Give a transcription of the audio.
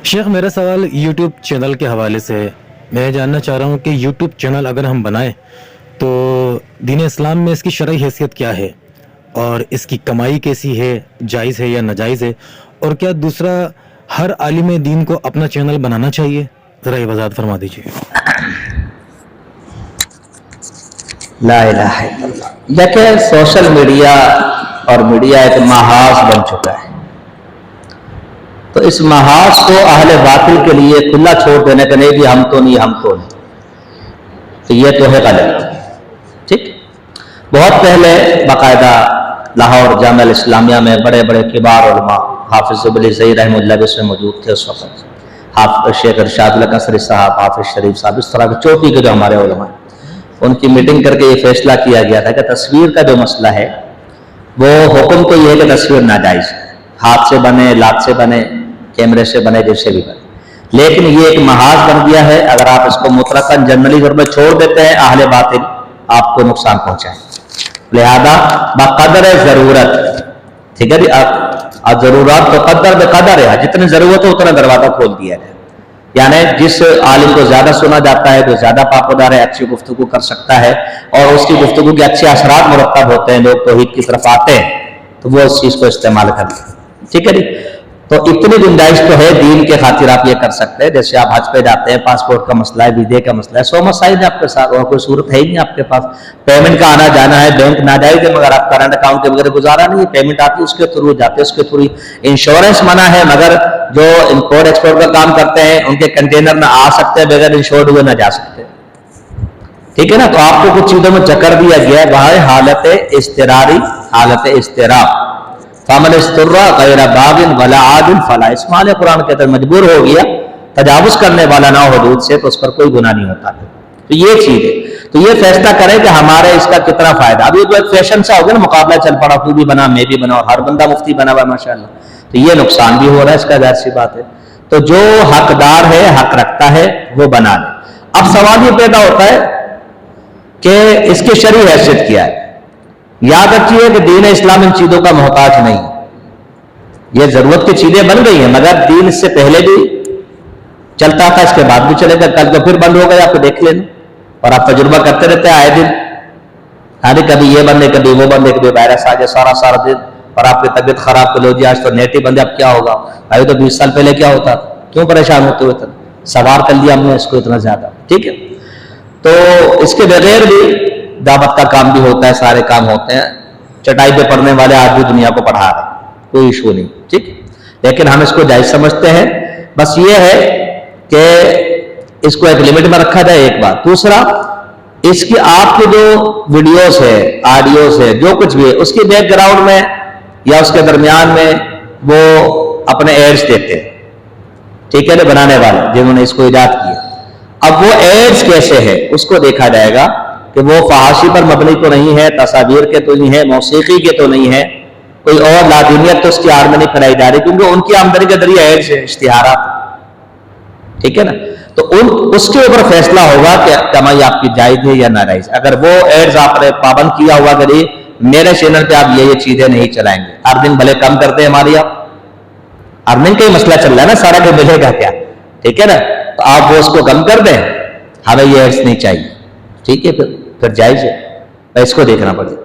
شیخ میرا سوال YouTube channel کے حوالے سے ہے. میں جاننا چاہ رہا ہوں کہ یوٹیوب چینل اگر ہم بنائیں تو دین اسلام میں اس کی شرعی حیثیت کیا ہے اور اس کی کمائی کیسی ہے، جائز ہے یا ناجائز ہے، اور کیا دوسرا ہر عالم دین کو اپنا چینل بنانا چاہیے؟ ذرا یہ وضاحت فرما دیجیے. لا الہ الا اللہ. دیکھیں سوشل میڈیا اور میڈیا ایک محاذ بن چکا ہے، تو اس محاذ کو اہل باطل کے لیے کھلا چھوڑ دینے کا نہیں بھی ہم تو نہیں تو یہ تو ہے غلط. ٹھیک، بہت پہلے باقاعدہ لاہور جامعہ اسلامیہ میں بڑے بڑے کبار علماء حافظ ابلی زئی رحمہ اللہ بھی اس میں موجود تھے. اس وقت حافظ شیخ ارشاد القصری صاحب، حافظ شریف صاحب، اس طرح کے چوٹی کے جو ہمارے علماء ہیں، ان کی میٹنگ کر کے یہ فیصلہ کیا گیا تھا کہ تصویر کا جو مسئلہ ہے وہ حکم تو یہ ہے کہ تصویر ناجائز ہے، ہاتھ سے بنے، لات سے بنے، کیمرے سے بنے، جیسے بھی بنے، لیکن یہ ایک محاذ بن گیا ہے. اگر آپ اس کو مطلقاً جنرلی طور پہ چھوڑ دیتے ہیں اہل باطل آپ کو نقصان پہنچائیں. لہذا بقدر ضرورت، ٹھیک ہے جی، ضرورت تو قدر بقدر ہے، جتنی ضرورت ہے اتنا دروازہ کھول دیا جائے. یعنی جس عالم کو زیادہ سنا جاتا ہے، جو زیادہ پاپودار ہے، اچھی گفتگو کر سکتا ہے اور اس کی گفتگو کے اچھے اثرات مرتب ہوتے ہیں، لوگ توحید کی طرف آتے ہیں، تو وہ اس چیز کو استعمال کرتے ہیں. ٹھیک ہے جی، تو اتنی گنجائش تو ہے دین کے خاطر آپ یہ کر سکتے ہیں. جیسے آپ حج پہ جاتے ہیں، پاسپورٹ کا مسئلہ ہے، ویزے کا مسئلہ ہے، 100 مسائل ہیں آپ کے ساتھ، اور کوئی صورت ہے ہی نہیں آپ کے پاس. پیمنٹ کا آنا جانا ہے، بینک ناجائز ہے مگر آپ کرنٹ اکاؤنٹ کے بغیر گزارا نہیں ہے، پیمنٹ آتی ہے اس کے تھرو، جاتے اس کے تھرو. انشورنس منع ہے مگر جو امپورٹ ایکسپورٹ کا کام کرتے ہیں ان کے کنٹینر نہ آ سکتے ہیں بغیر انشورڈ ہوئے، نہ جا سکتے. ٹھیک ہے نا، تو آپ کو کچھ چیزوں میں چکر دیا گیا ہے. وہاں حالت اضطراری، حالت اضطراب، فَمَنِ اسْتُرَّ غَيْرَ بَاغٍ وَلَا عَادٍ فَلَا إِثْمَ عَلَيْهِ. قرآن کہتا ہے مجبور ہو گیا، تجاوز کرنے والا نہ ہو حدود سے، تو اس پر کوئی گناہ نہیں ہوتا. تو یہ چیز ہے، تو یہ فیصلہ کریں کہ ہمارے اس کا کتنا فائدہ. ابھی تو ایک فیشن سا ہو گیا نا، مقابلہ چل پڑا، تو بھی بنا، میں بھی بنا، ہر بندہ مفتی بنا ہوا ماشاءاللہ. تو یہ نقصان بھی ہو رہا ہے اس کا، ظاہر سی بات ہے. تو جو حقدار ہے، حق رکھتا ہے، وہ بنا لے. اب سوال یہ پیدا ہوتا ہے کہ اس کی شرعی حیثیت کیا ہے. یاد رکھیے کہ دین اسلام ان چیزوں کا محتاج نہیں. یہ ضرورت کی چیزیں بن گئی ہیں مگر دین اس سے پہلے بھی چلتا تھا، اس کے بعد بھی چلے گا، کل کو پھر بند ہو گیا، آپ کو دیکھ لینا. اور آپ تجربہ کرتے رہتے ہیں آئے دن. ہاں کبھی یہ بندے، کبھی وہ بندے، کبھی وائرس آ جائے سارا دن، اور آپ کی طبیعت خراب کر لو جی آج تو نیٹ ہی بندے، اب کیا ہوگا بھائی؟ تو 20 سال پہلے کیا ہوتا تھا؟ کیوں پریشان ہوتے ہوئے؟ سوار کر لیا ہم نے اس کو اتنا زیادہ. ٹھیک ہے، تو اس کے بغیر بھی دعوت کا کام بھی ہوتا ہے، سارے کام ہوتے ہیں. چٹائی پہ پڑھنے والے آج بھی دنیا کو پڑھا رہے ہیں، کوئی ایشو نہیں. ٹھیک، لیکن ہم اس کو جائز سمجھتے ہیں. بس یہ ہے کہ اس کو ایک لمٹ میں رکھا جائے، ایک بات. دوسرا، اس کی آپ کی جو ویڈیوز ہے، آڈیوز ہے، جو کچھ بھی ہے، اس کی بیک گراؤنڈ میں یا اس کے درمیان میں وہ اپنے ایڈز دیتے ہیں. ٹھیک ہے نا، بنانے والے جنہوں نے اس کو ایجاد کیا. اب وہ ایڈز کیسے ہے اس کو دیکھا جائے گا کہ وہ فحاشی پر مبنی تو نہیں ہے، تصاویر کے تو نہیں ہے، موسیقی کے تو نہیں ہے، کوئی اور لادینیت تو اس کی آڑ میں نہیں پھیلائی جا رہی، کیونکہ ان کی آمدنی کے ذریعے ایڈز ہے، اشتہارات. ٹھیک ہے نا، تو اس کے اوپر فیصلہ ہوگا کہ کمائی آپ کی جائز ہے یا ناجائز. اگر وہ ایڈز آپ نے پابند کیا ہوا کہ میرے چینل پہ آپ یہ چیزیں نہیں چلائیں گے، ارننگ بھلے کم کرتے ہیں ہماری، آپ ارننگ کا ہی مسئلہ چل رہا ہے نا سارا، کہ ملے گا کیا. ٹھیک ہے نا، تو آپ وہ اس کو کم کر دیں، ہمیں یہ ایڈز نہیں چاہیے. ٹھیک ہے، پھر جائز ہے، اس کو دیکھنا پڑے.